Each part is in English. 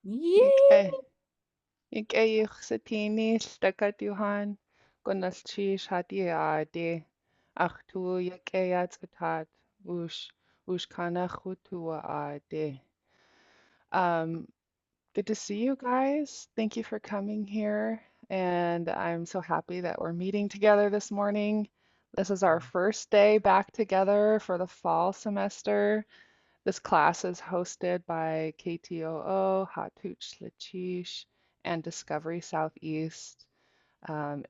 Yay! Ik sa tini stakatuhan kunas chi shati ade ach tu yakayat atat ush kana khutua ade. Um, Good to see you guys. Thank you for coming here. And I'm so happy that we're meeting together this morning. This is our first day back together for the fall semester. This class is hosted by KTOO, Hatuch Lachish, and Discovery Southeast.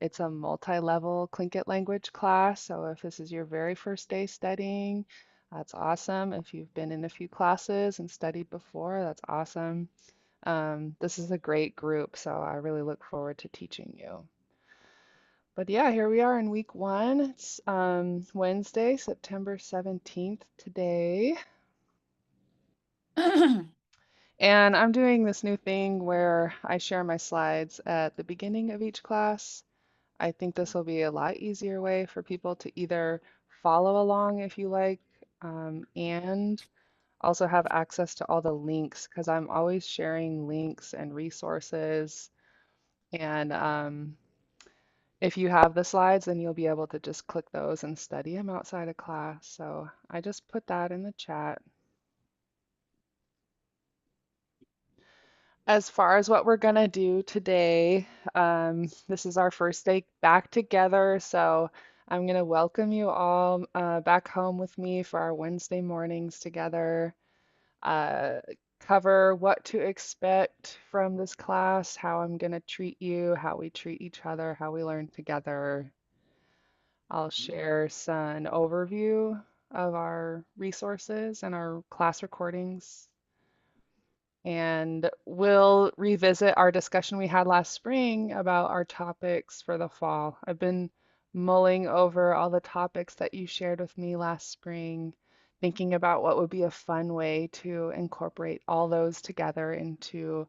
It's a multi-level Tlingit language class, so if this is your very first day studying, that's awesome. If you've been in a few classes and studied before, that's awesome. This is a great group, so I really look forward to teaching you. But yeah, here we are in week one. It's Wednesday, September 17th today. And I'm doing this new thing where I share my slides at the beginning of each class. I think this will be a lot easier way for people to either follow along if you like, and also have access to all the links because I'm always sharing links and resources. And if you have the slides, then you'll be able to just click those and study them outside of class. So I just put that in the chat. As far as what we're gonna do today, this is our first day back together, so I'm gonna welcome you all back home with me for our Wednesday mornings together. Uh, Cover what to expect from this class, how I'm gonna treat you, how we treat each other, how we learn together. I'll share an overview of our resources and our class recordings, and we'll revisit our discussion we had last spring about our topics for the fall. I've been mulling over all the topics that you shared with me last spring, thinking about what would be a fun way to incorporate all those together into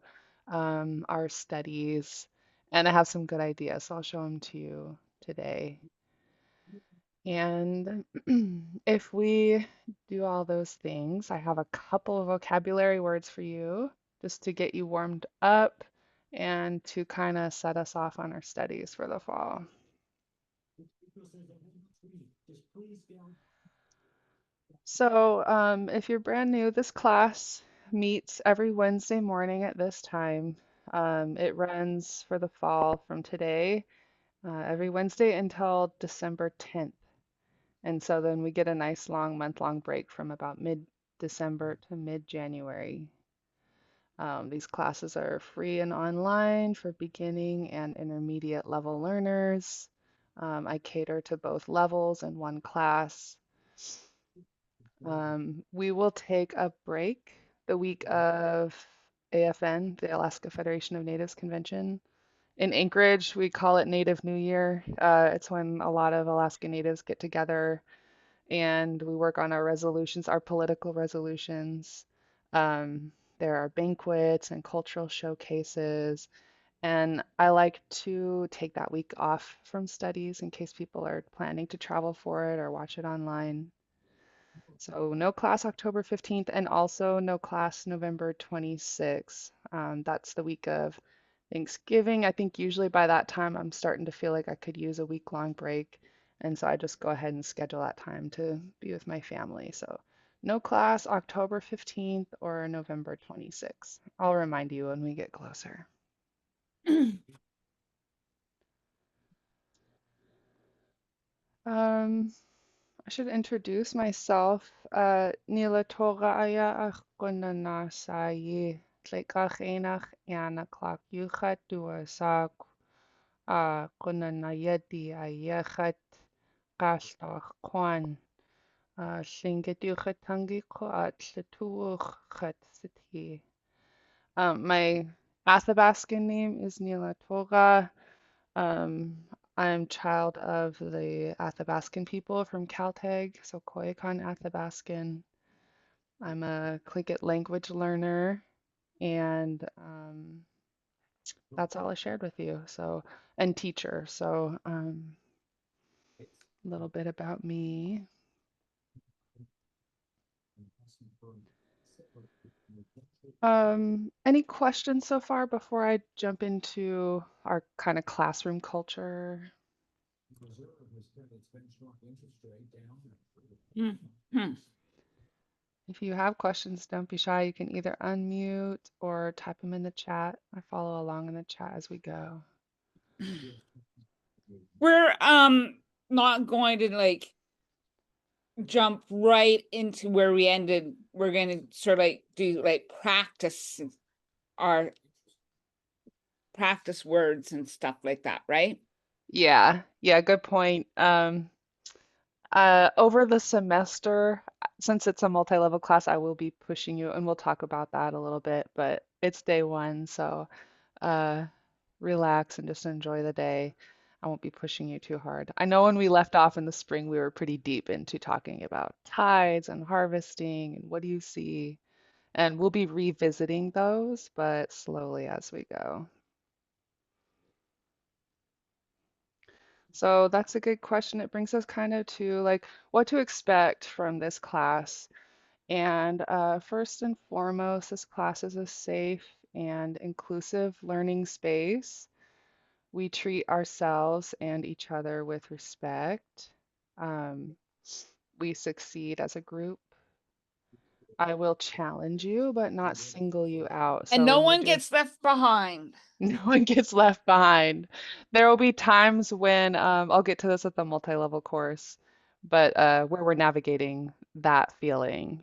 our studies. And I have some good ideas, so I'll show them to you today. And if we do all those things, I have a couple of vocabulary words for you just to get you warmed up and to kind of set us off on our studies for the fall. So, if you're brand new, this class meets every Wednesday morning at this time. It runs for the fall from today, every Wednesday until December 10th. And so then we get a nice long month-long break from about mid-December to mid-January. These classes are free and online for beginning and intermediate level learners. I cater to both levels in one class. We will take a break the week of AFN, the Alaska Federation of Natives Convention. In Anchorage, we call it Native New Year. It's when a lot of Alaska Natives get together and we work on our resolutions, our political resolutions. Um, there are banquets and cultural showcases, and I like to take that week off from studies in case people are planning to travel for it or watch it online. So no class October 15th and also no class November 26th. That's the week of Thanksgiving. I think usually by that time I'm starting to feel like I could use a week-long break. And so I just go ahead and schedule that time to be with my family. So no class October 15th or November 26th. I'll remind you when we get closer. Um, I should introduce myself. Nila toga aya ach gunana sa yi tleikach enach anaclach yuchat dua sa gunana yedi ayechat gallach kwan shinget yuchat tangi ko at lituch chat siti. My Athabascan name is Nila Toga. Um, I'm child of the Athabascan people from Caltech, so Koyukon Athabascan. I'm a Tlingit language learner, and that's all I shared with you. So, and teacher. So, a little bit about me. Any questions so far before I jump into our kind of classroom culture? Mhm. If you have questions, don't be shy. You can either unmute or type them in the chat. I follow along in the chat as we go. We're not going to like jump right into where we ended. We're going to sort of like do like our practice words and stuff like that, right? Yeah, yeah, good point. Over the semester, since it's a multi-level class, I will be pushing you, and we'll talk about that a little bit, but it's day one, so uh, relax and just enjoy the day. I won't be pushing you too hard. I know when we left off in the spring, we were pretty deep into talking about tides and harvesting and what do you see, and we'll be revisiting those, but slowly as we go. So that's a good question. It brings us kind of to like what to expect from this class. And first and foremost, this class is a safe and inclusive learning space. We treat ourselves and each other with respect. Um, we succeed as a group. I will challenge you, but not single you out. And So no when we one do, gets left behind. no one gets left behind. There will be times when I'll get to this at the multi-level course, but where we're navigating that feeling.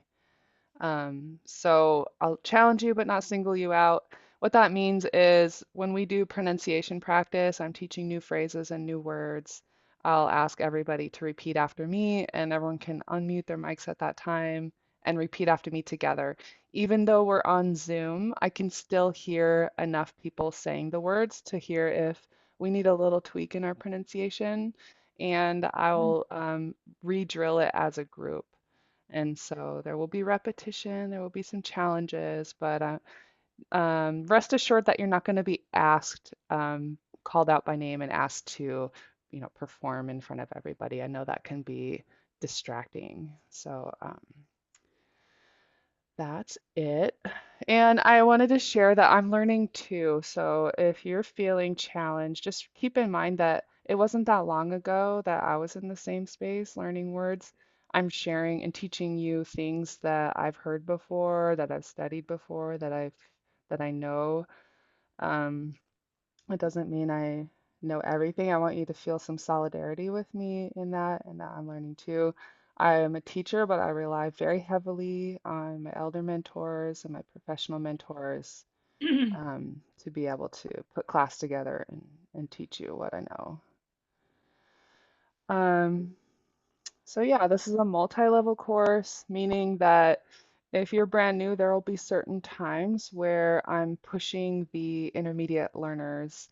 So I'll challenge you but not single you out. What that means is when we do pronunciation practice, I'm teaching new phrases and new words. I'll ask everybody to repeat after me, and everyone can unmute their mics at that time and repeat after me together. Even though we're on Zoom, I can still hear enough people saying the words to hear if we need a little tweak in our pronunciation, and I'll re-drill it as a group. And so there will be repetition, there will be some challenges, but rest assured that you're not going to be asked, called out by name and asked to, perform in front of everybody. I know that can be distracting. So that's it. And I wanted to share that I'm learning too. So if you're feeling challenged, just keep in mind that it wasn't that long ago that I was in the same space learning words. I'm sharing and teaching you things that I've heard before, that I've studied before, that I know. Um, it doesn't mean I know everything. I want you to feel some solidarity with me in that and that I'm learning too. I am a teacher, but I rely very heavily on my elder mentors and my professional mentors to be able to put class together and teach you what I know. Um, so yeah, this is a multi-level course, meaning that if you're brand new, there will be certain times where I'm pushing the intermediate learners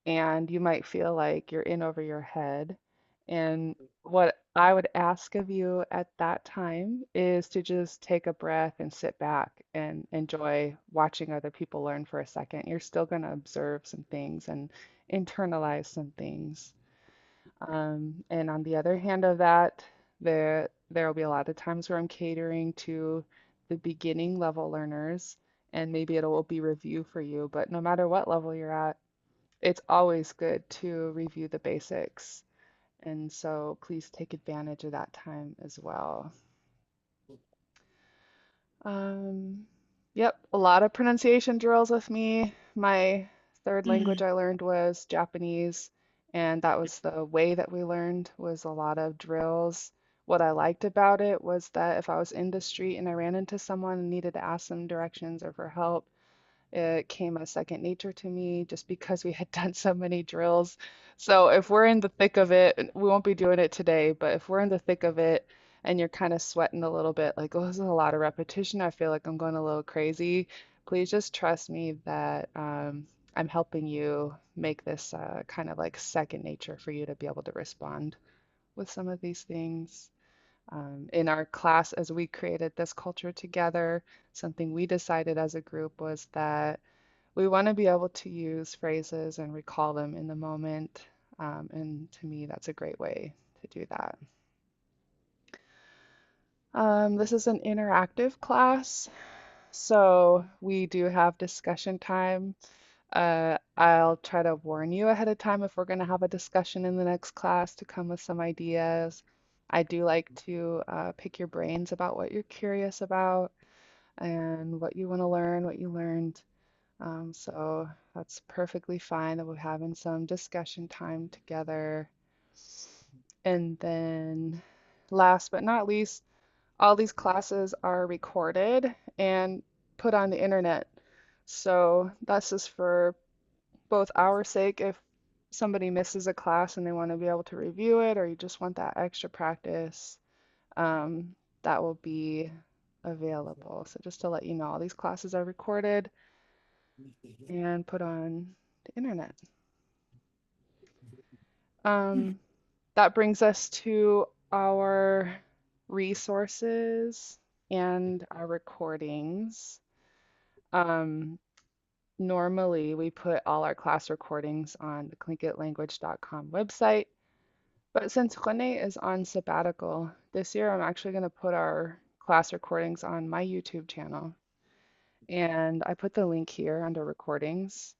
and you might feel like you're in over your head. And what I would ask of you at that time is to just take a breath and sit back and enjoy watching other people learn for a second. You're still going to observe some things and internalize some things. And on the other hand of that, there will be a lot of times where I'm catering to the beginning level learners, and maybe it will be review for you. But no matter what level you're at, it's always good to review the basics. And so please take advantage of that time as well. Um, yep, a lot of pronunciation drills with me. My third language I learned was Japanese, and that was the way that we learned was a lot of drills. What I liked about it was that if I was in the street and I ran into someone and needed to ask them directions or for help, it came as second nature to me just because we had done so many drills. So if we're in the thick of it, and we won't be doing it today, but if we're in the thick of it and you're kind of sweating a little bit, like, oh, this is a lot of repetition, I feel like I'm going a little crazy, please just trust me that I'm helping you make this kind of like second nature for you to be able to respond with some of these things. In our class, as we created this culture together, something we decided as a group was that we want to be able to use phrases and recall them in the moment. And to me, that's a great way to do that. This is an interactive class. So we do have discussion time. I'll try to warn you ahead of time if we're going to have a discussion in the next class to come with some ideas. I do like to pick your brains about what you're curious about and what you want to learn, what you learned. So that's perfectly fine that we're having some discussion time together. And then last but not least, all these classes are recorded and put on the internet. So that's just for both our sake if somebody misses a class and they want to be able to review it, or you just want that extra practice, that will be available. So just to let you know, all these classes are recorded and put on the internet. Um, that brings us to our resources and our recordings. Um, Normally, we put all our class recordings on the tlingitlanguage.com website, but since Rene is on sabbatical this year, I'm actually going to put our class recordings on my YouTube channel. And I put the link here under recordings.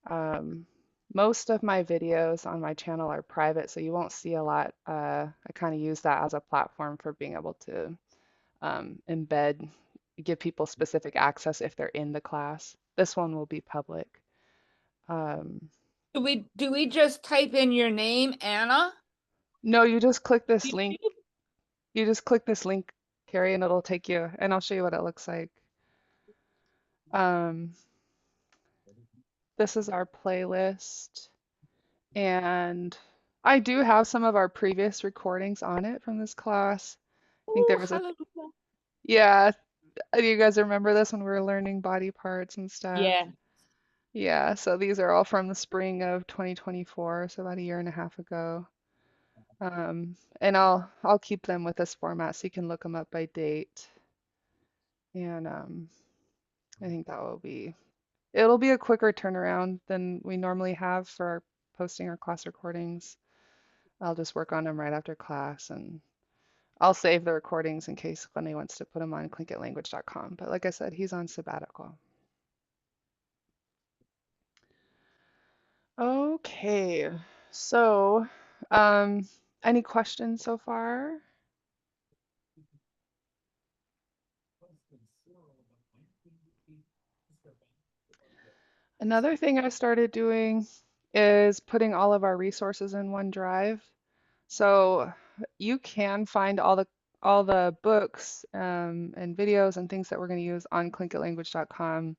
Um, Most of my videos on my channel are private, so you won't see a lot. I kind of use that as a platform for being able to embed, give people specific access if they're in the class. This one will be public. Um, Do we just type in your name, Anna? no, you just click this link. YouTube? You just click this link, Carrie, and it'll take you, and I'll show you what it looks like. Um, this is our playlist, and I do have some of our previous recordings on it from this class. I think Oh, there was a, hallelujah. yeah, do you guys remember this when we were learning body parts and stuff? Yeah. Yeah, so these are all from the spring of 2024, so about a year and a half ago. And I'll keep them with this format so you can look them up by date. And I think it'll be a quicker turnaround than we normally have for posting our class recordings. I'll just work on them right after class, and I'll save the recordings in case Glennie wants to put them on tlingitlanguage.com. But like I said, he's on sabbatical. Okay, so um, any questions so far? Another thing I started doing is putting all of our resources in OneDrive. So you can find all the books and videos and things that we're going to use on tlingitlanguage.com.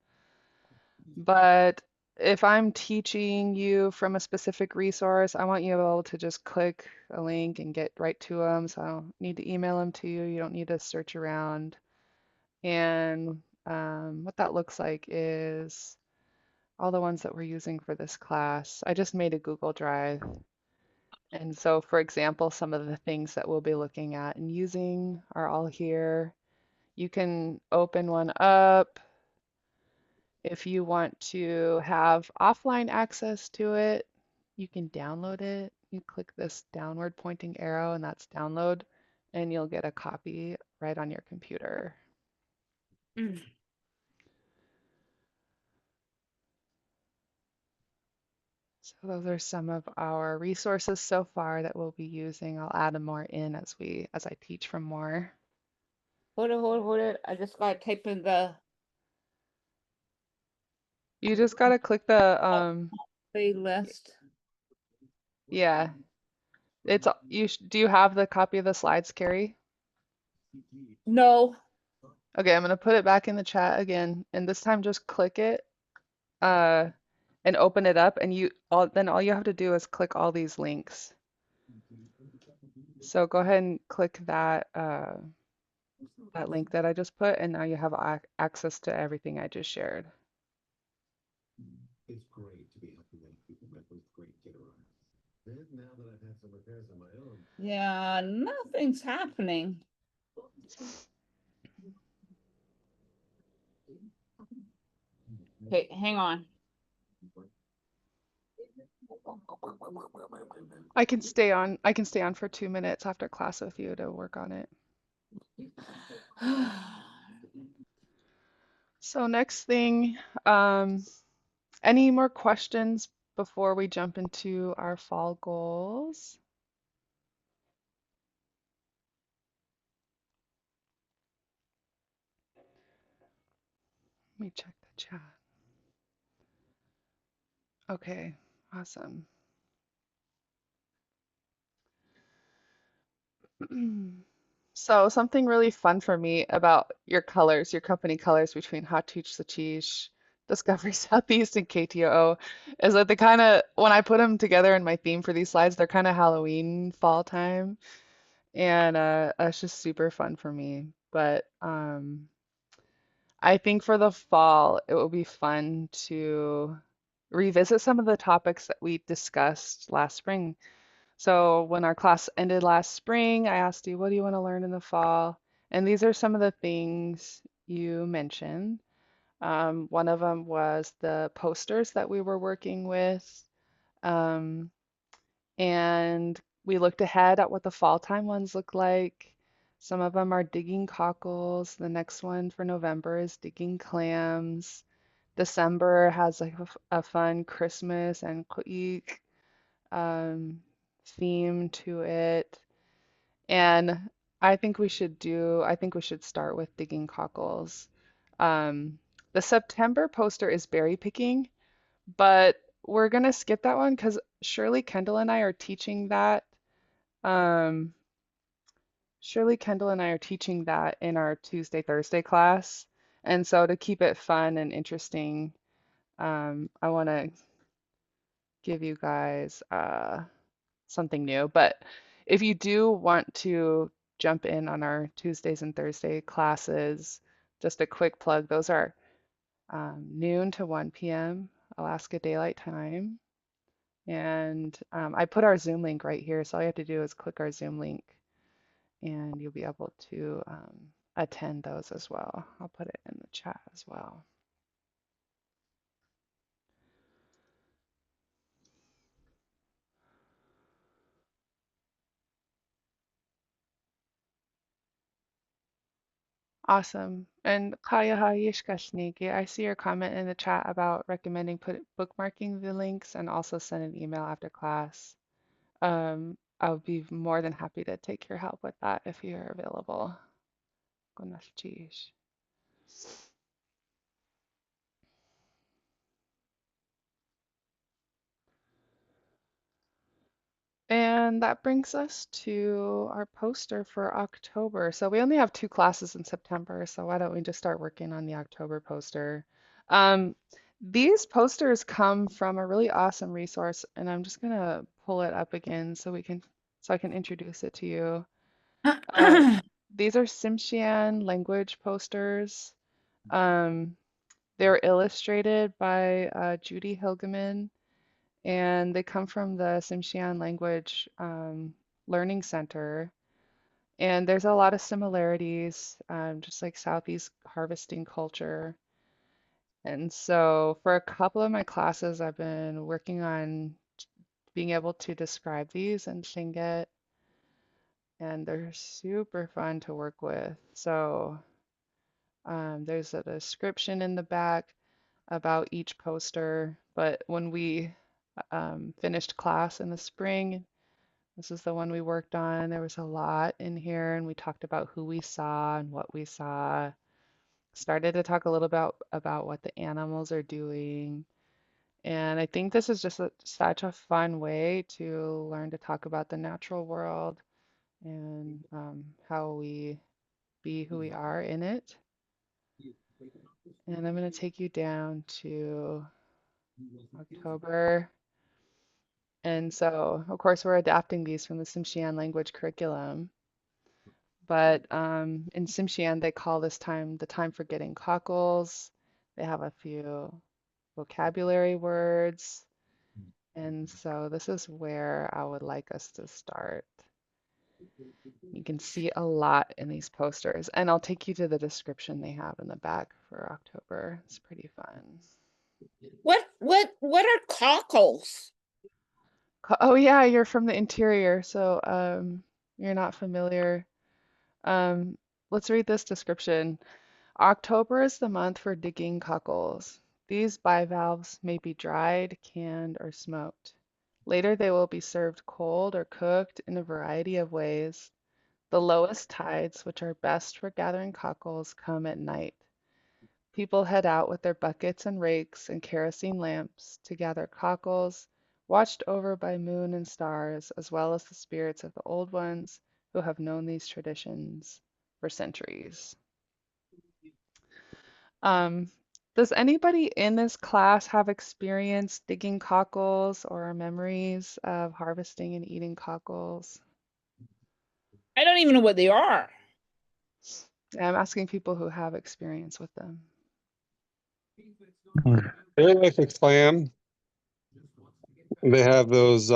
But if I'm teaching you from a specific resource, I want you to be able to just click a link and get right to them. So I don't need to email them to you. You don't need to search around. And what that looks like is all the ones that we're using for this class. I just made a Google Drive. And so, for example, some of the things that we'll be looking at and using are all here. You can open one up if you want to have offline access to it. You can download it. You click this downward pointing arrow, and that's download, and you'll get a copy right on your computer. Mm. So those are some of our resources so far that we'll be using. I'll add more in as I teach from more. Hold it. I just gotta type in the You just gotta click the playlist. yeah. Do you have the copy of the slides, Carrie? No. Okay, I'm gonna put it back in the chat again, and this time just click it uh and open it up, and then all you have to do is click all these links. So go ahead and click that link that I just put, and now you have access to everything I just shared. Yeah, nothing's happening. Okay, hang on. I can stay on for 2 minutes after class with you to work on it. So next thing, um, any more questions before we jump into our fall goals? Let me check the chat. Okay, awesome. So something really fun for me about your colors, your company colors between Hatuch Satish, Discovery Southeast, and KTOO, is that they kind of, when I put them together in my theme for these slides, they're kind of Halloween fall time, and it's just super fun for me. But I think for the fall, it will be fun to revisit some of the topics that we discussed last spring. So when our class ended last spring, I asked you, what do you want to learn in the fall? And these are some of the things you mentioned. One of them was the posters that we were working with. Um, and we looked ahead at what the fall time ones look like. Some of them are digging cockles. The next one for November is digging clams. December has like a fun Christmas and Kuik um, theme to it. And I think we should start with digging cockles. Um, the September poster is berry picking, but we're gonna skip that one because Shirley Kendall and I are teaching that. Um, Shirley Kendall and I are teaching that in our Tuesday, Thursday class. And so to keep it fun and interesting, I want to give you guys something new. But if you do want to jump in on our Tuesdays and Thursday classes, just a quick plug, those are noon to 1 p.m. Alaska Daylight Time. And I put our Zoom link right here. So all you have to do is click our Zoom link and you'll be able to attend those as well. I'll put it in the chat as well. Awesome. And Kaya Hayishkashniki, I see your comment in the chat about recommending bookmarking the links and also send an email after class. I would be more than happy to take your help with that if you're available. Gunashchish. And that brings us to our poster for October. So we only have two classes in September, so why don't we just start working on the October poster? Um, these posters come from a really awesome resource, and I'm just gonna pull it up again so I can introduce it to you. Uh, these are Tsimshian language posters. Um, they're illustrated by Judy Hilgeman and they come from the Tsimshian Language Learning Center. And there's a lot of similarities, just like Southeast harvesting culture. And so for a couple of my classes, I've been working on being able to describe these in Tlingit, and they're super fun to work with. So there's a description in the back about each poster, but when we finished class in the spring, this is the one we worked on. There was a lot in here, and we talked about who we saw and what we saw. Started to talk a little about what the animals are doing. And I think this is just such a fun way to learn to talk about the natural world and how we be who we are in it. And I'm going to take you down to October. And so, of course, we're adapting these from the Tsimshian language curriculum. But in Tsimshian, they call this time the time for getting cockles. They have a few vocabulary words. And so this is where I would like us to start. You can see a lot in these posters, and I'll take you to the description they have in the back for October. It's pretty fun. What are cockles? Oh yeah, you're from the interior, so you're not familiar. Um, let's read this description. October is the month for digging cockles. These bivalves may be dried, canned, or smoked. Later, they will be served cold or cooked in a variety of ways. The lowest tides, which are best for gathering cockles, come at night. People head out with their buckets and rakes and kerosene lamps to gather cockles, watched over by moon and stars, as well as the spirits of the old ones who have known these traditions for centuries. Um, does anybody in this class have experience digging cockles or memories of harvesting and eating cockles? I don't even know what they are. I'm asking people who have experience with them. They're like a clam. They have those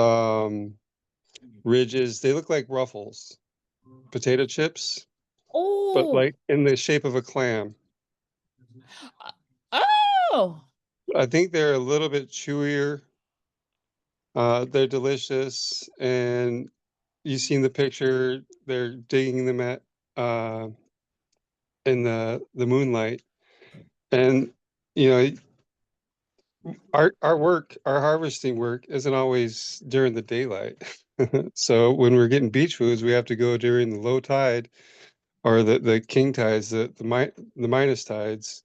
ridges. They look like ruffles, potato chips, but Oh, like in the shape of a clam. oh, I think they're a little bit chewier. They're delicious, and you've seen the picture. They're digging them at in the moonlight, and you know our work, our harvesting work, isn't always during the daylight. So when we're getting beach foods, we have to go during the low tide or the king tides, the minus tides,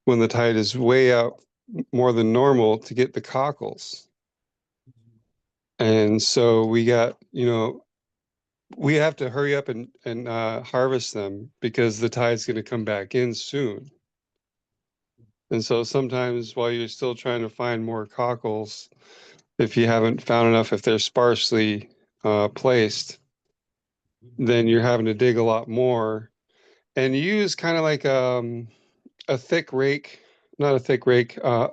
when the tide is way out more than normal to get the cockles. And so we got, we have to hurry up and harvest them because the tide's going to come back in soon. And so sometimes while you're still trying to find more cockles, if you haven't found enough, if they're sparsely placed, then you're having to dig a lot more and use kind of like a thick rake, not a thick rake. Yeah,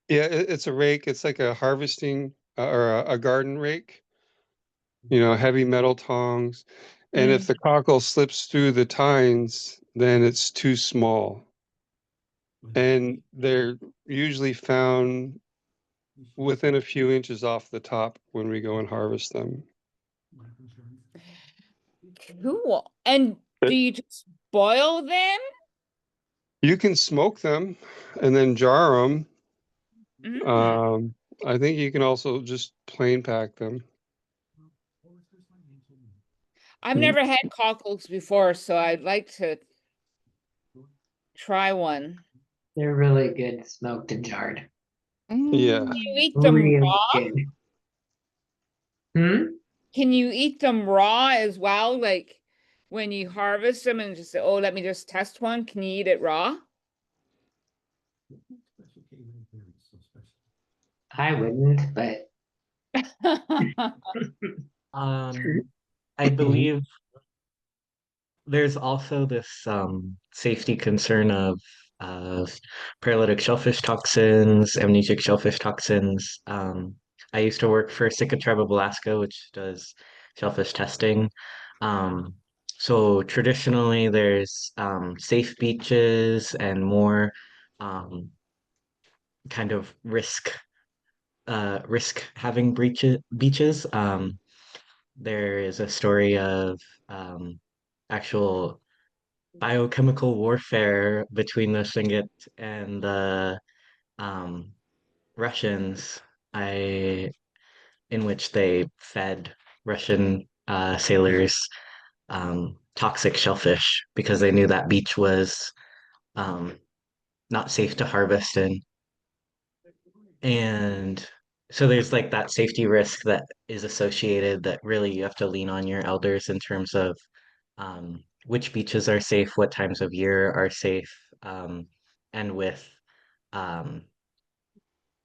it's a rake. It's like a harvesting or a garden rake, heavy metal tongs. And if mm. the cockle slips through the tines, then it's too small. And they're usually found within a few inches off the top when we go and harvest them. Cool. And do But you just boil them? you can smoke them and then jar them. Mm. I think you can also just plain pack them. I've never had cockles before, so I'd like to try one. They're really good smoked and jarred. Yeah. Can you eat them Really raw? good. Hmm? Can you eat them raw as well? Like when you harvest them and just say, oh, let me just test one. Can you eat it raw? I wouldn't, but I believe there's also this safety concern of uh, paralytic shellfish toxins, amnesic shellfish toxins. I used to work for Sitka Tribe of Alaska, which does shellfish testing. Um, so traditionally, there's safe beaches and more um, kind of risk having beaches. There is a story of actual biochemical warfare between the Tlingit and the um, Russians, I in which they fed Russian sailors toxic shellfish because they knew that beach was um, not safe to harvest in. And so there's like that safety risk that is associated that really you have to lean on your elders in terms of which beaches are safe, what times of year are safe, and um,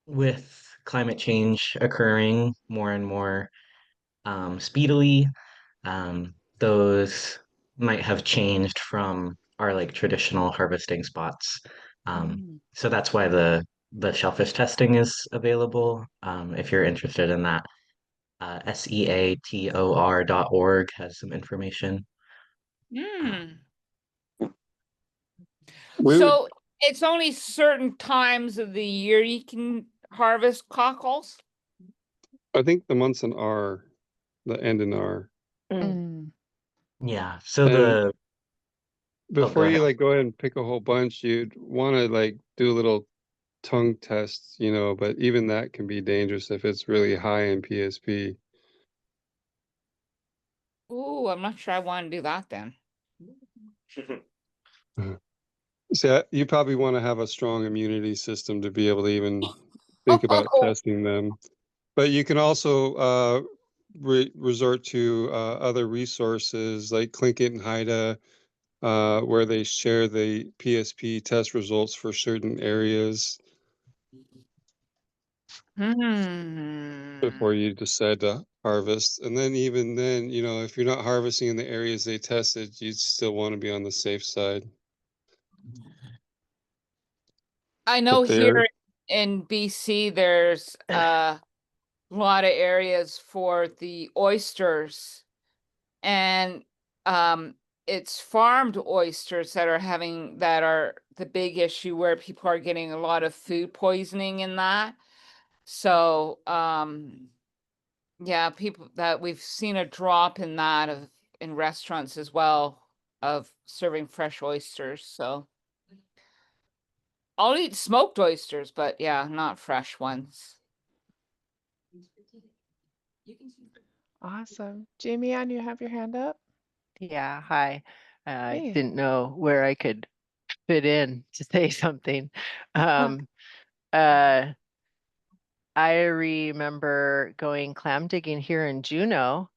with climate change occurring more and more speedily, those might have changed from our like traditional harvesting spots. Mm. So that's why the shellfish testing is available. If you're interested in that, seator.org has some information. Mm. We would, So it's only certain times of the year you can harvest cockles? I think the months in R, the end in R. Mm. Yeah, so And the before go you ahead. like go ahead and pick a whole bunch, you'd want to like do a little tongue test, but even that can be dangerous if it's really high in PSP. Ooh, I'm not sure I want to do that then. So you probably want to have a strong immunity system to be able to even think about testing them. But you can also resort to other resources like Tlingit and Haida, where they share the PSP test results for certain areas before you decide to harvest. And then even then, if you're not harvesting in the areas they tested, you'd still want to be on the safe side. I know But there, here in BC, there's a lot of areas for the oysters, and it's farmed oysters that are the big issue where people are getting a lot of food poisoning in that. So, yeah, people that we've seen a drop in that in restaurants as well of serving fresh oysters. So I'll eat smoked oysters, but yeah, not fresh ones. Awesome. Jamie Ann, you have your hand up? Yeah, hi. I Hey. didn't know where I could fit in to say something. Um, uh, I remember going clam digging here in Juneau,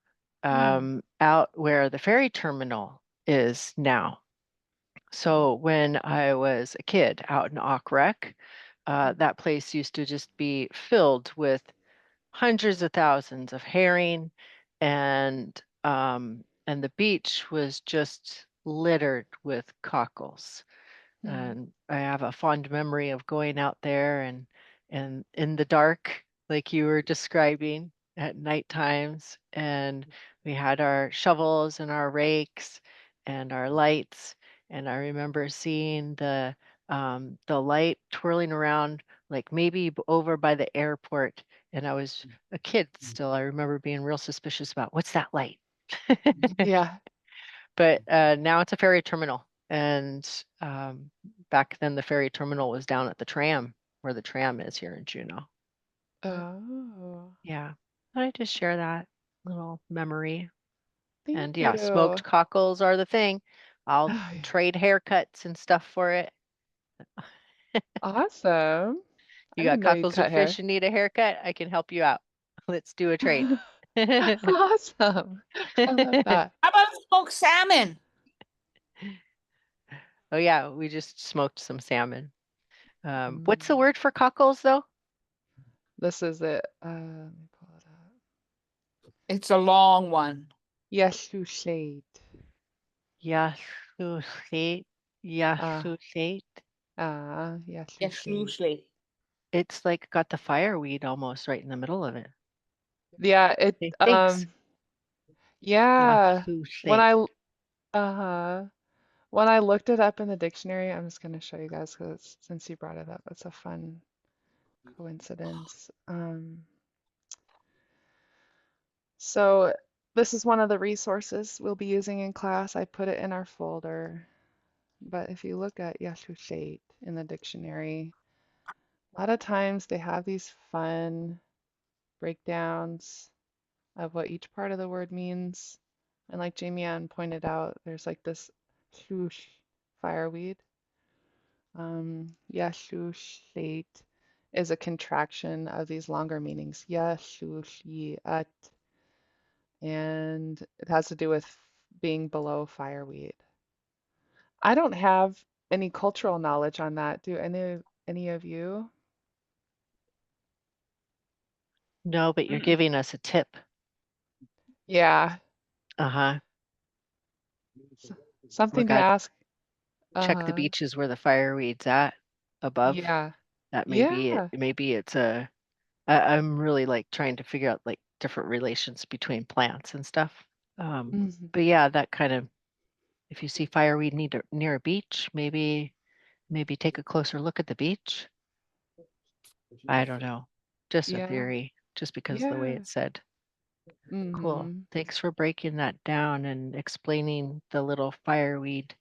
out where the ferry terminal is now. So when I was a kid out in Auk Rec, that place used to just be filled with hundreds of thousands of herring, and the beach was just littered with cockles. And I have a fond memory of going out there and in the dark, like you were describing, at night times, and we had our shovels and our rakes and our lights. And I remember seeing the light twirling around, like maybe over by the airport. And I was a kid still. I remember being real suspicious about what's that light. Yeah. But now it's a ferry terminal. And back then, the ferry terminal was down at the tram, where the tram is here in Juneau. Oh, Yeah. Thought I'd just share that little memory. thank And you. yeah, smoked cockles are the thing. I'll Oh, yeah. trade haircuts and stuff for it. Awesome. You I got didn't know you cockles or cut fish hair. and need a haircut? I can help you out. Let's do a trade. Awesome. I love that. How about smoked salmon? Oh yeah, we just smoked some salmon. What's the Mm. word for cockles though? This is it. Let me pull it up. It's a long one. Yeshusheit. Yasusit. Ah, Yasusit. Yes, Yeshusheit. loosely. It's like got the fireweed almost right in the middle of it. Yeah, Okay, thanks. yeah. When Yasusit. I uh when I looked it up in the dictionary, I'm just gonna show you guys because since you brought it up, it's a fun coincidence. So this is one of the resources we'll be using in class. I put it in our folder. But if you look at Yeshusheit in the dictionary, a lot of times they have these fun breakdowns of what each part of the word means. And like Jamie Ann pointed out, there's like this shush fireweed. Yeshusheit is a contraction of these longer meanings. Yeshushiat. And it has to do with being below fireweed. I don't have any cultural knowledge on that. Do any of you? No, but you're giving us a tip. Yeah, Uh-huh. something to Forgot ask. check the beaches where the fireweed's at above. Yeah, That may be it. yeah. Maybe it's I'm really like trying to figure out like different relations between plants and stuff. Mhm. But yeah, that kind of, if you see fireweed near a beach, maybe take a closer look at the beach. I don't know. Just a Yeah, theory, just because of the way yeah. it's said. Cool. Hmm. Thanks for breaking that down and explaining the little fireweed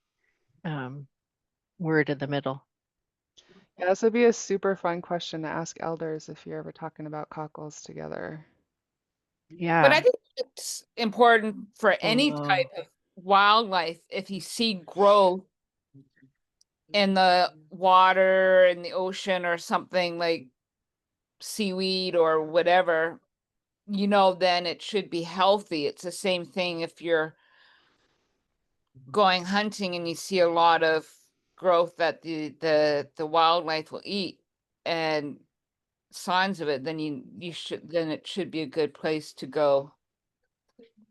word in the middle. Yeah, this would be a super fun question to ask elders if you're ever talking about cockles together. But Yeah. I think it's important for any Oh, type of wildlife, if you see growth in the water, in the ocean, or something like seaweed or whatever, then it should be healthy. It's the same thing if you're going hunting and you see a lot of growth that the wildlife will eat and signs of it, then it should be a good place to go.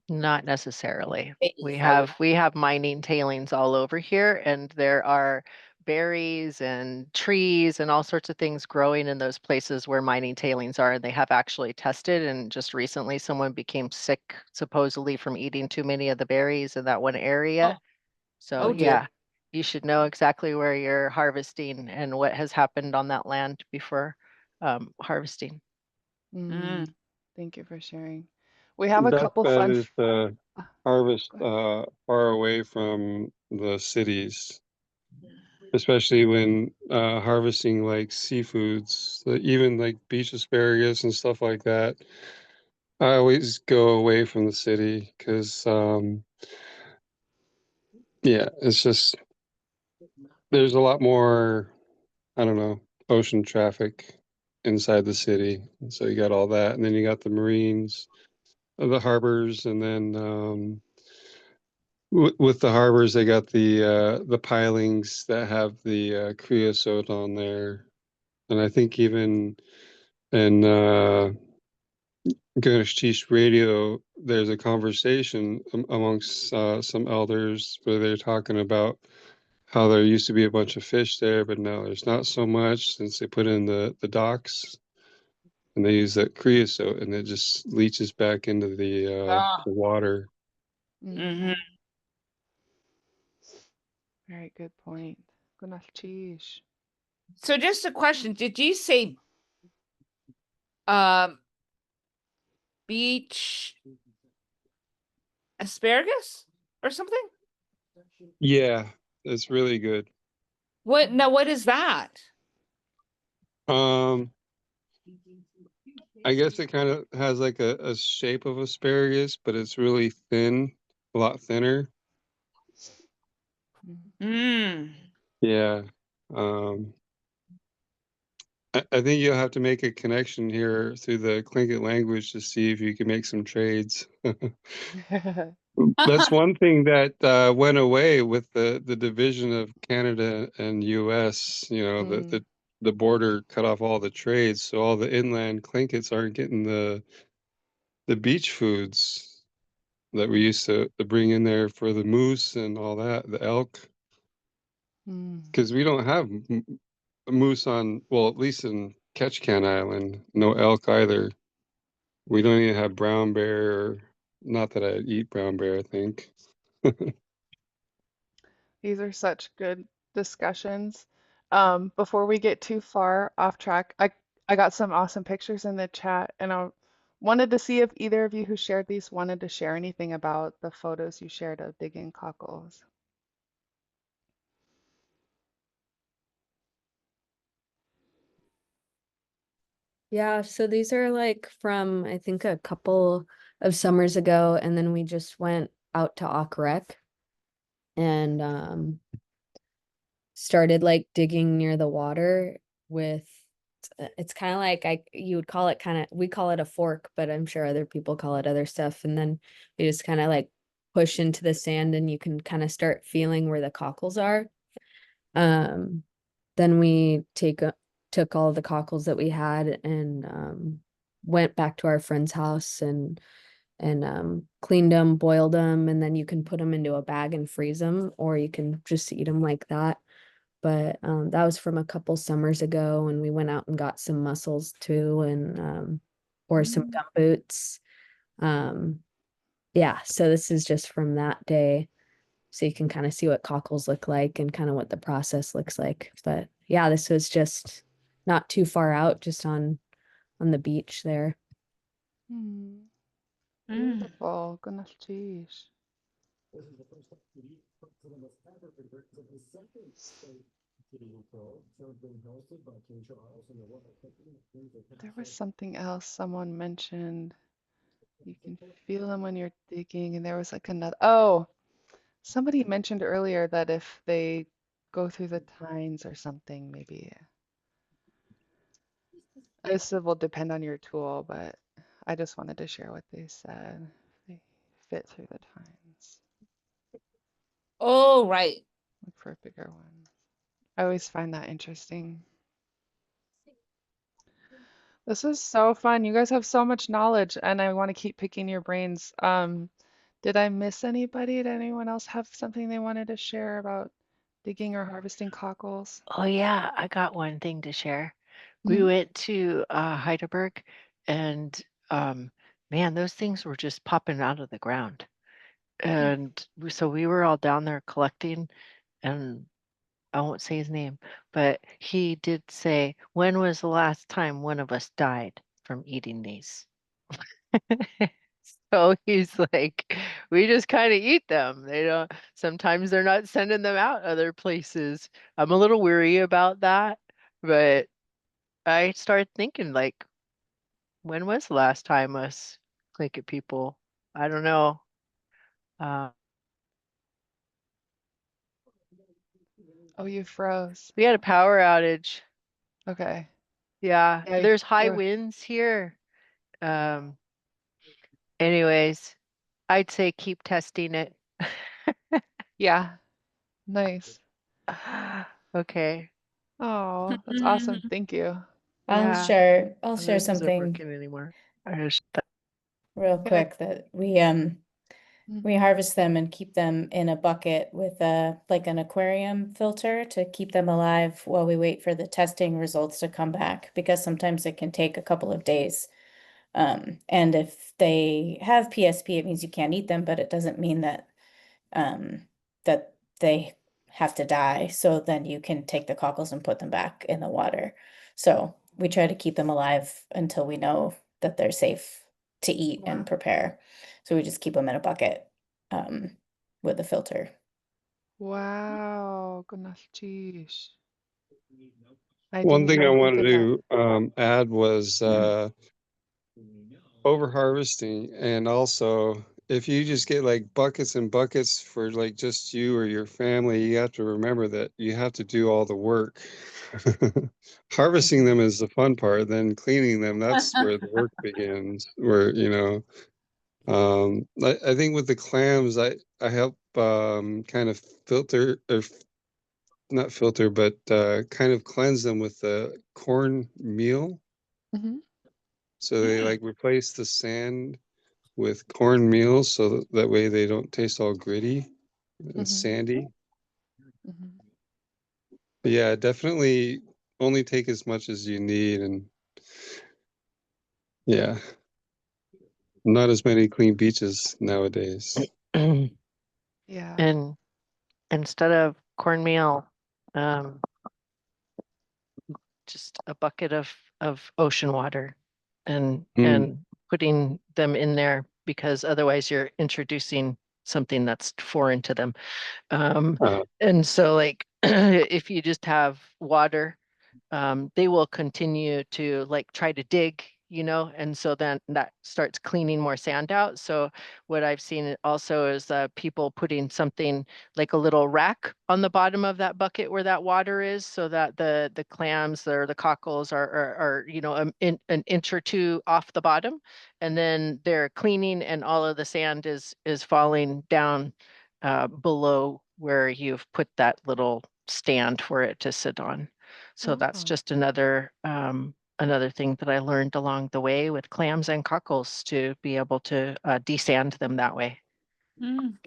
Not necessarily. Maybe I would. We have mining tailings all over here, and there are berries and trees and all sorts of things growing in those places where mining tailings are. And they have actually tested, and just recently someone became sick supposedly from eating too many of the berries in that one area. So Oh dear. yeah, you should know exactly where you're harvesting and what has happened on that land before harvesting. Mm. Thank you for sharing. We have a Best couple bet fun. is to Ah, harvest go ahead. far away from the cities, especially when harvesting like seafoods, even like beach asparagus and stuff like that. I always go away from the city because, yeah, it's just there's a lot more, I don't know, ocean traffic inside the city. So you got all that, and then you got the marines, the harbors, and then with the harbors, they got the pilings that have the creosote on there, and I think even in Gurishtish radio, there's a conversation amongst some elders where they're talking about how there used to be a bunch of fish there, but now there's not so much since they put in the docks and they use that creosote and it just leaches back into Ah. the water. Mm-hmm. Very good point. Gunalchish. So just a question, did you say um beach asparagus or something? Yeah, it's really good. What is that? Um, I guess it kind of has like a shape of asparagus, but it's really thin, a lot thinner. Mm. Yeah. Um, I think you'll have to make a connection here through the Tlingit language to see if you can make some trades. That's one thing that went away with the division of Canada and US. You know, the border cut off all the trades, so all the inland Tlinkits aren't getting the beach foods that we used to bring in there for the moose and all that, the elk, because we don't have moose on, well, at least in Ketchikan Island, no elk either. We don't even have brown bear. Not that I eat brown bear, I think. These are such good discussions. Before we get too far off track, I got some awesome pictures in the chat, and I wanted to see if either of you who shared these wanted to share anything about the photos you shared of digging cockles. Yeah, so these are like from I think a couple of summers ago, and then we just went out to Ockrek and started like digging near the water with it's kind of like you would call it kind of we call it a fork, but I'm sure other people call it other stuff. And then we just kind of like push into the sand and you can kind of start feeling where the cockles are. Then we took all the cockles that we had and went back to our friend's house and cleaned them, boiled them, and then you can put them into a bag and freeze them, or you can just eat them like that. But that was from a couple summers ago, and we went out and got some mussels too, and or some gumboots. Um, yeah, so this is just from that day, so you can kind of see what cockles look like and kind of what the process looks like. But yeah, this was just not too far out, just on the beach there. Beautiful. Gunalchish. There was something else someone mentioned. You can feel them when you're digging, and there was like another. Oh, somebody mentioned earlier that if they go through the tines or something, maybe. This will depend on your tool, but I just wanted to share what they said. They fit through the tines. Oh, right. Look for a bigger one. I always find that interesting. This is so fun. You guys have so much knowledge, and I want to keep picking your brains. Did I miss anybody? Did anyone else have something they wanted to share about digging or harvesting cockles? Oh yeah, I got one thing to share. We Mhm. went to Heidelberg, and man, those things were just popping out of the ground. And so we were all down there collecting, and I won't say his name, but he did say, "When was the last time one of us died from eating these?" So he's like, "We just kind of eat them. They don't, sometimes they're not sending them out other places." I'm a little weary about that, but I started thinking, like, when was the last time us Tlingit people? I don't know. Uh, Oh, you froze. we had a power outage. Okay. Yeah, Yeah, there's high there. winds here. Um, anyways, I'd say keep testing it. Yeah, nice. Okay. Oh, that's awesome. Thank you. Yeah, I'll and share this isn't something working anymore. I just real Yeah. quick that Mm. we harvest them and keep them in a bucket with a like an aquarium filter to keep them alive while we wait for the testing results to come back, because sometimes it can take a couple of days. And if they have PSP, it means you can't eat them, but it doesn't mean that um, that they have to die. So then you can take the cockles and put them back in the water. So we try to keep them alive until we know that they're safe to eat Wow. and prepare. So we just keep them in a bucket um, with a filter. Wow, goodness, geez. I One didn't thing I know he wanted did that. to add was over harvesting, and also if you just get like buckets and buckets for like just you or your family, you have to remember that you have to do all the work. Harvesting them is the fun part, then cleaning them, that's where the work begins. Where, I think with the clams, I help kind of filter or not filter, but kind of cleanse them with the corn meal. Hmm. So they like replace the sand with cornmeal so that way they don't taste all gritty and Hmm. sandy. Hmm. But yeah, definitely only take as much as you need, and yeah, not as many clean beaches nowadays. Yeah. and instead of cornmeal, um, just a bucket of ocean water and Mm. putting them in there, because otherwise you're introducing something that's foreign to them. Uh, And so like if you just have water, they will continue to like try to dig, and so then that starts cleaning more sand out. So what I've seen also is people putting something like a little rack on the bottom of that bucket where that water is, so that the clams or the cockles are an inch or two off the bottom, and then they're cleaning, and all of the sand is falling down below where you've put that little stand for it to sit on. So that's Oh, just another thing that I learned along the way with clams and cockles, to be able to desand them that way. Mm.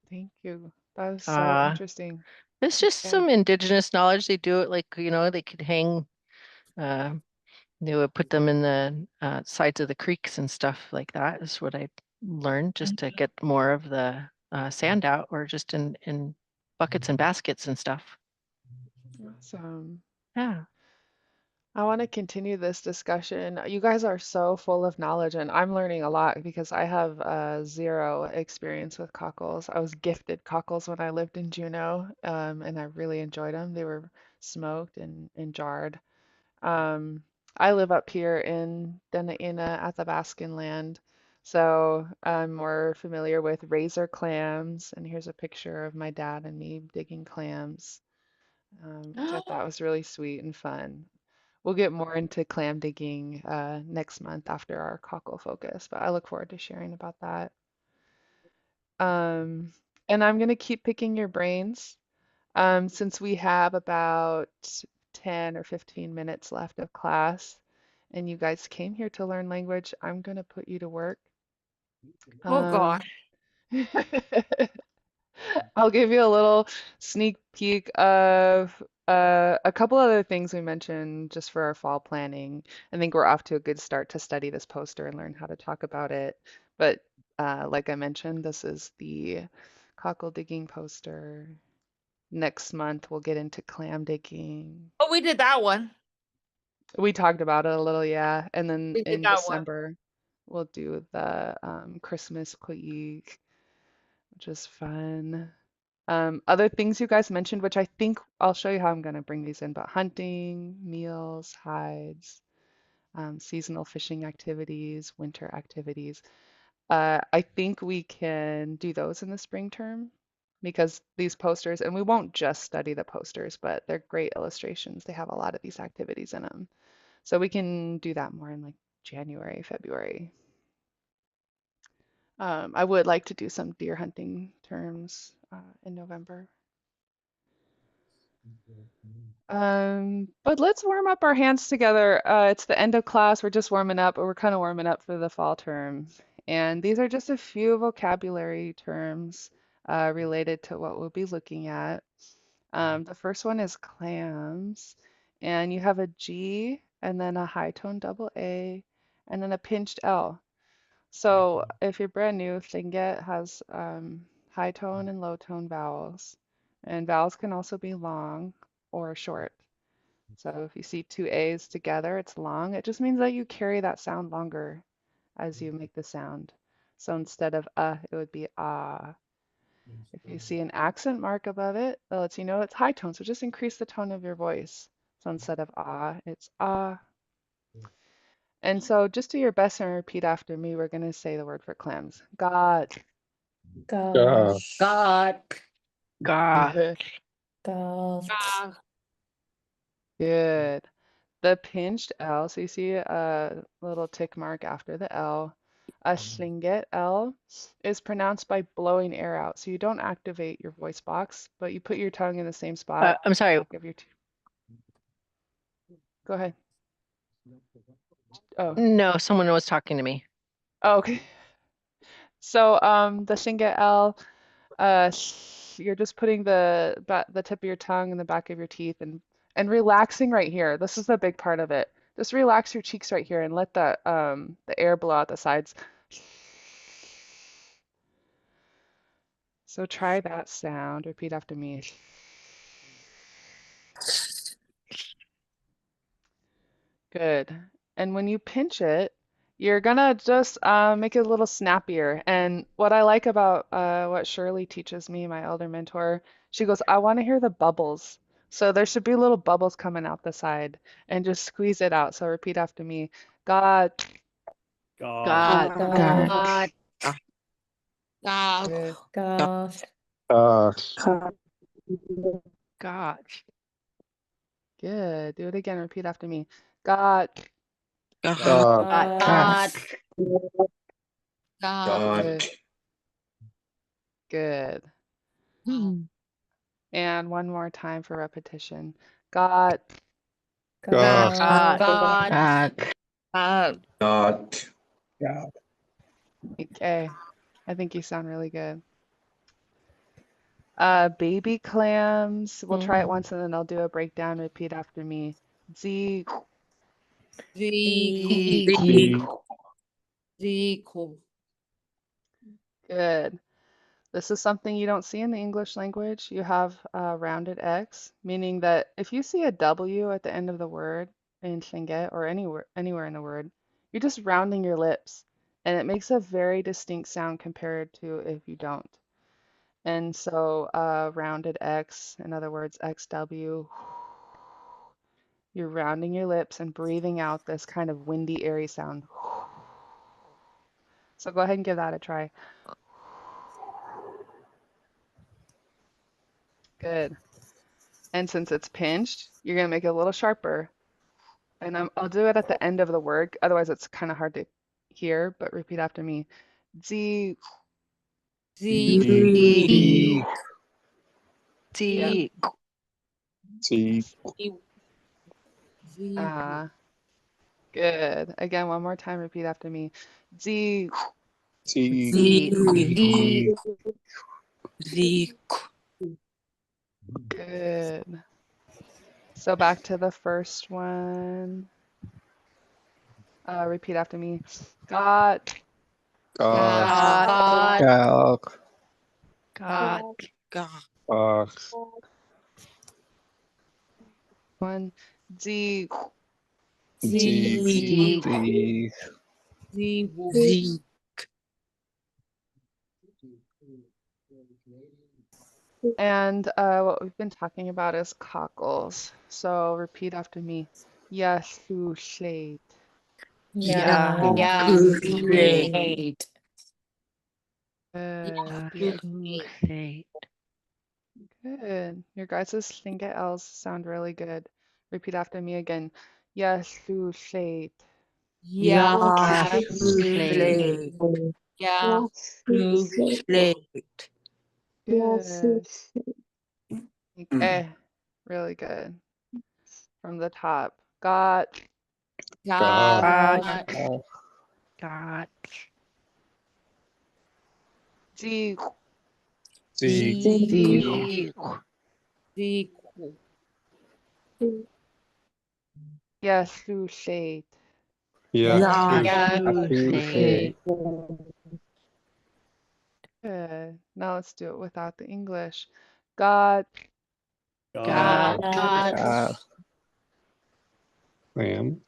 thank you. That is so Uh, interesting. it's just Yeah. some indigenous knowledge. They do it like, they could hang, uh, they would put them in the sides of the creeks and stuff like that, is what I learned, just to get more of the sand out, or just in buckets and baskets and stuff. Awesome. Yeah. I want to continue this discussion. You guys are so full of knowledge, and I'm learning a lot because I have zero experience with cockles. I was gifted cockles when I lived in Juneau, and I really enjoyed them. They were smoked and jarred. Um, I live up here in Dena'ina, Athabascan land, so I'm more familiar with razor clams. And here's a picture of my dad and me digging clams, which I thought was really sweet and fun. We'll get more into clam digging next month after our cockle focus, but I look forward to sharing about that. Um, and I'm going to keep picking your brains. Since we have about 10 or 15 minutes left of class, and you guys came here to learn language, I'm going to put you to work. Oh Um, gosh. I'll give you a little sneak peek of a couple other things we mentioned just for our fall planning. I think we're off to a good start to study this poster and learn how to talk about it. But like I mentioned, this is the cockle digging poster. Next month, we'll get into clam digging. Oh, we did that one. We talked about it a little, yeah. And then We did in that one. December, we'll do the Christmas quig, which is fun. Other things you guys mentioned, which I think I'll show you how I'm going to bring these in, but hunting, meals, hides, seasonal fishing activities, winter activities. I think we can do those in the spring term because these posters, and we won't just study the posters, but they're great illustrations. They have a lot of these activities in them. So we can do that more in like January, February. I would like to do some deer hunting terms in November. But let's warm up our hands together. It's the end of class. We're just warming up, but we're kind of warming up for the fall term. And these are just a few vocabulary terms related to what we'll be looking at. The first one is clams, and you have a G and then a high tone double A and then a pinched L. So if you're brand new, Tlingit has high tone and low tone vowels, and vowels can also be long or short. So if you see two A's together, it's long. It just means that you carry that sound longer as you make the sound. So instead of it would be ah. If you see an accent mark above it, that lets you know it's high tone. So just increase the tone of your voice. So instead of ah, it's ah. And so just do your best and repeat after me. We're going to say the word for clams. Got. Yeah. God. God. Good. Got. Good. The pinched L, so you see a little tick mark after the L. A Tlingit L is pronounced by blowing air out. So you don't activate your voice box, but you put your tongue in the same spot. I'm sorry. Back of your Go ahead. Oh. No, someone was talking to me. Oh, okay. So the Tlingit L, you're just putting the tip of your tongue in the back of your teeth and relaxing right here. This is the big part of it. Just relax your cheeks right here and let the air blow out the sides. So try that sound. Repeat after me. Good. And when you pinch it, you're gonna just make it a little snappier. And what I like about what Shirley teaches me, my elder mentor, she goes, I want to hear the bubbles. So there should be little bubbles coming out the side and just squeeze it out. So repeat after me. God. God. God. God. God. Good. God. Uh, God. Good. Do it again. Repeat after me. God. uh, God. God. Good. Good. Hmm. And one more time for repetition. God. God. God. God. God. God. Okay. I think you sound really good. Baby clams. We'll try it once and then I'll do a breakdown. Repeat after me. Z. The cool. Good. This is something you don't see in the English language. You have rounded X, meaning that if you see a W at the end of the word, in Tlingit or anywhere in the word, you're just rounding your lips, and it makes a very distinct sound compared to if you don't. And so rounded X, in other words, XW, you're rounding your lips and breathing out this kind of windy, airy sound. So go ahead and give that a try. Good. And since it's pinched, you're going to make it a little sharper. And I'll do it at the end of the word. Otherwise, it's kind of hard to hear, but repeat after me. Z. Z. Z. See, Z. Good. Again, one more time. Repeat after me. Z. see, Z. Z. Good. So back to the first one. Repeat after me. Got. got, God. got, God. One. Z. see, Z. Z. And what we've been talking about is cockles. So repeat after me. Yasu slate. Yeah. Great. Good. Say. Good. Your guys' Tlingit L's sound really good. Repeat after me again. Yasu slate. Slate. Good. Really good. From the top. Got. God. God. Z. see, Z. Z. Yasu slate. yeah, Say. Good. Now let's do it without the English. Got. God. lamb,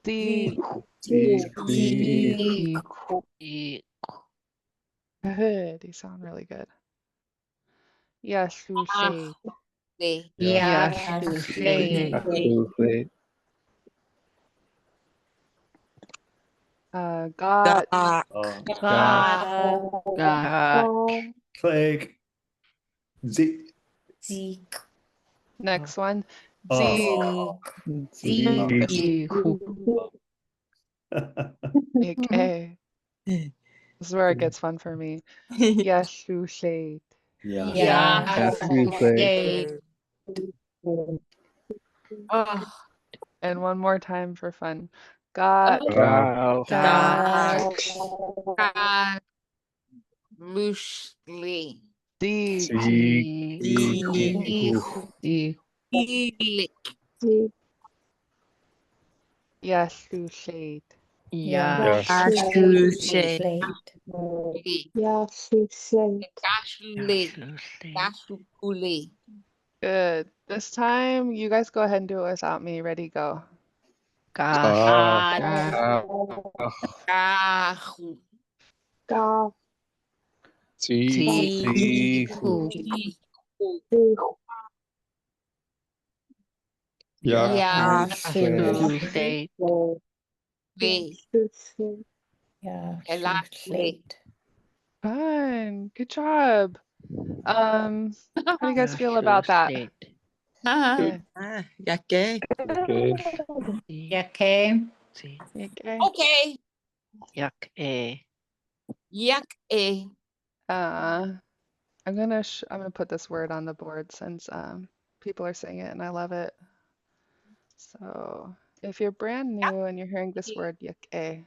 Z. see, Good. You sound really good. Yasu slate. Say. Got. God. Click. Z. Next one. Oh. Z. Okay. This is where it gets fun for me. Yasu slate. Oh, And one more time for fun. Got. God. Loosely. Z. Helik. Yasu slate. Gashuli. Good. This time, you guys go ahead and do it without me. Ready, go. God. Gahu. see, yeah, Say. Fun. Good job. How do you guys feel about that? Okay. Okay. okay, Okay. Okay. Okay. Yuck. Yuck. I'm gonna put this word on the board since people are saying it and I love it. So if you're brand new and you're hearing this word yuck, it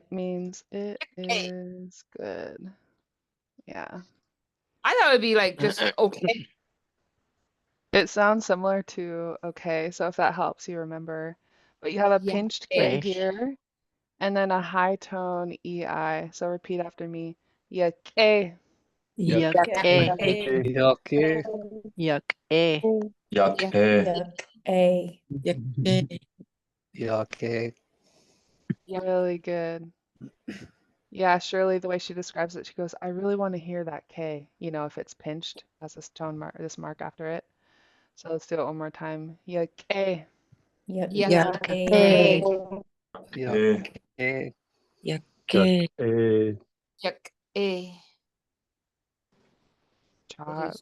means it is good. Yeah. I thought it'd be like just okay. It sounds similar to okay, so if that helps you remember. But you have a pinched K here and then a high tone EI. So repeat after me. Yuck. Yuck. Yuck. A. Yake. Really good. Yeah, Shirley, the way she describes it, she goes, I really want to hear that K, you know, if it's pinched, has this tone mark, this mark after it. So let's do it one more time. Yeah, K. Yake. Hey. Yake. Yake. Yake. Job.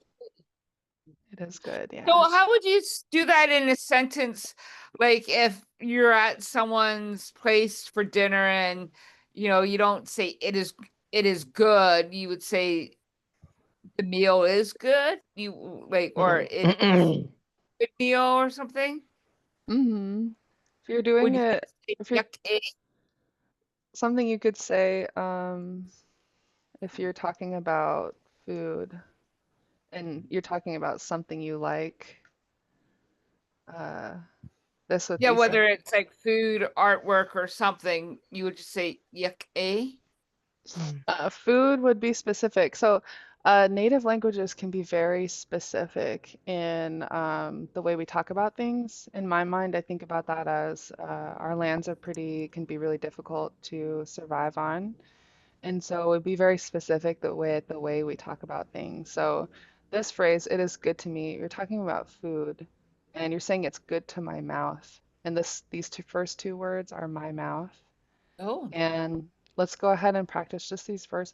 It is good, yeah. So how would you do that in a sentence? Like if you're at someone's place for dinner and you don't say it is good, you would say the meal is good. You like or it is a good meal or something. Mm-hmm. If you're Would doing you it, say if you're yake? something you could say, if you're talking about food and you're talking about something you like, uh, this would Yeah, be some. whether it's like food, artwork, or something, you would just say yake. Food would be specific. So, native languages can be very specific in the way we talk about things. In my mind, I think about that as our lands can be really difficult to survive on. And so it would be very specific the way we talk about things. So this phrase, it is good to me, you're talking about food and you're saying it's good to my mouth. And these first two words are my mouth. Oh. And let's go ahead and practice just these first.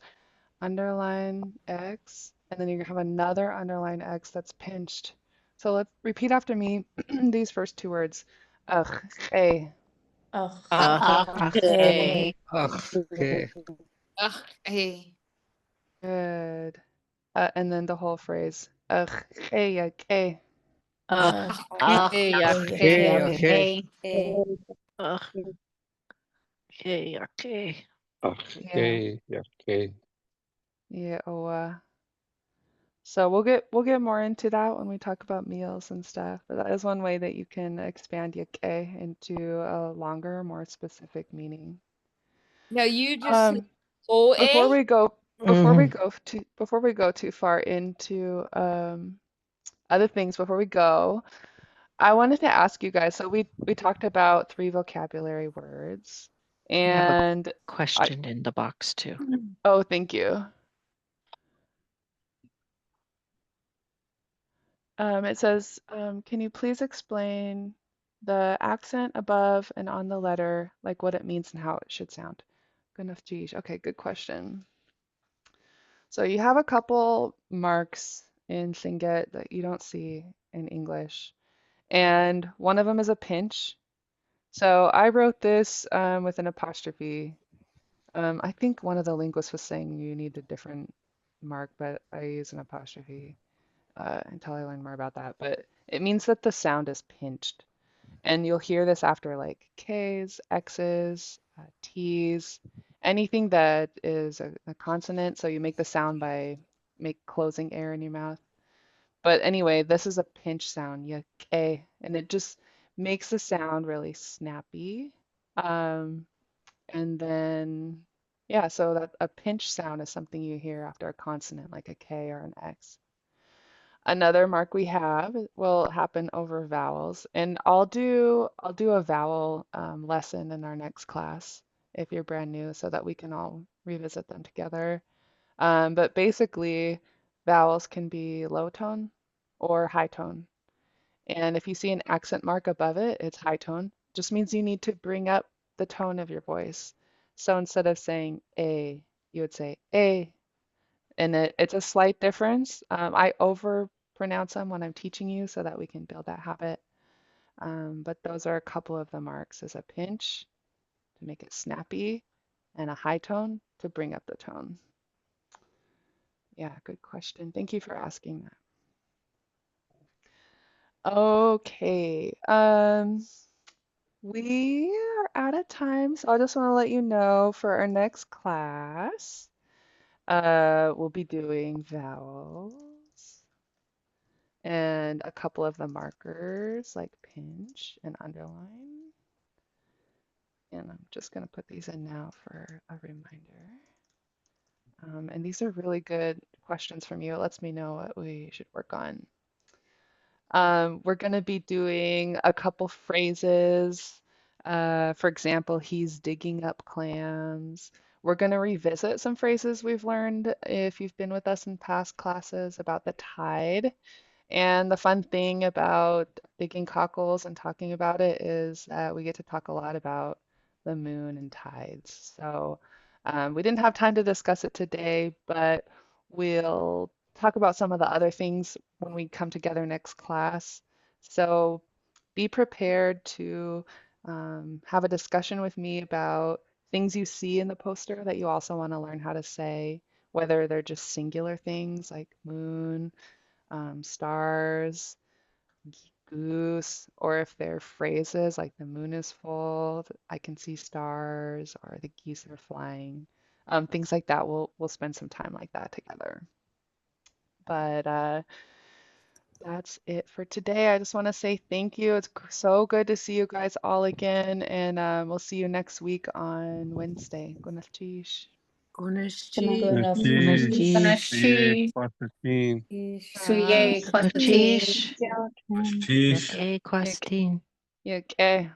Underline X, and then you're gonna have another underline X that's pinched. So let's repeat after me these first two words. Ugh, hey. Hey. Okay. Hey. Good. And then the whole phrase. Ugh, hey, okay. Hey. Yake. Hey. Okay. Yeah, Okay. Yake. yeah. So we'll get more into that when we talk about meals and stuff. But that is one way that you can expand yake into a longer, more specific meaning. Now you just said Um, before OA? we go, before we go too far into other things, before we go, I wanted to ask you guys. So we talked about three vocabulary words, I have a and I question in the box too. oh, thank you. It says, can you please explain the accent above and on the letter, like what it means and how it should sound? Good enough, geez. Okay, good question. So you have a couple marks in Tlingit that you don't see in English, and one of them is a pinch. So I wrote this with an apostrophe. I think one of the linguists was saying you need a different mark, but I use an apostrophe until I learn more about that. But it means that the sound is pinched. And you'll hear this after like Ks, Xs, Ts, anything that is a consonant. So you make the sound by closing air in your mouth. But anyway, this is a pinch sound, yeah, K, and it just makes the sound really snappy. Um, and then, yeah, so that a pinch sound is something you hear after a consonant like a K or an X. Another mark we have will happen over vowels, and I'll do a vowel lesson in our next class if you're brand new, so that we can all revisit them together. But basically, vowels can be low tone or high tone, and if you see an accent mark above it, it's high tone. Just means you need to bring up the tone of your voice. So instead of saying a, you would say a, and it's a slight difference. I over pronounce them when I'm teaching you so that we can build that habit. But those are a couple of the marks as a pinch to make it snappy and a high tone to bring up the tone. Yeah, good question. Thank you for asking that. Okay. We are out of time, so I just want to let you know for our next class, we'll be doing vowels and a couple of the markers like pinch and underline. And I'm just going to put these in now for a reminder. And these are really good questions from you. It lets me know what we should work on. We're going to be doing a couple phrases. For example, he's digging up clams. We're going to revisit some phrases we've learned if you've been with us in past classes about the tide. And the fun thing about digging cockles and talking about it is that we get to talk a lot about the moon and tides. So we didn't have time to discuss it today, but we'll talk about some of the other things when we come together next class. So be prepared to have a discussion with me about things you see in the poster that you also want to learn how to say, whether they're just singular things like moon, stars, goose, or if they're phrases like the moon is full, I can see stars, or the geese are flying. Things like that. We'll spend some time like that together. But that's it for today. I just want to say thank you. It's so good to see you guys all again, and we'll see you next week on Wednesday. Buenas noches. Merci. Merci. Suye Kwasati. Notish. Sheesh. Yake Kwastin. Yeah, okay.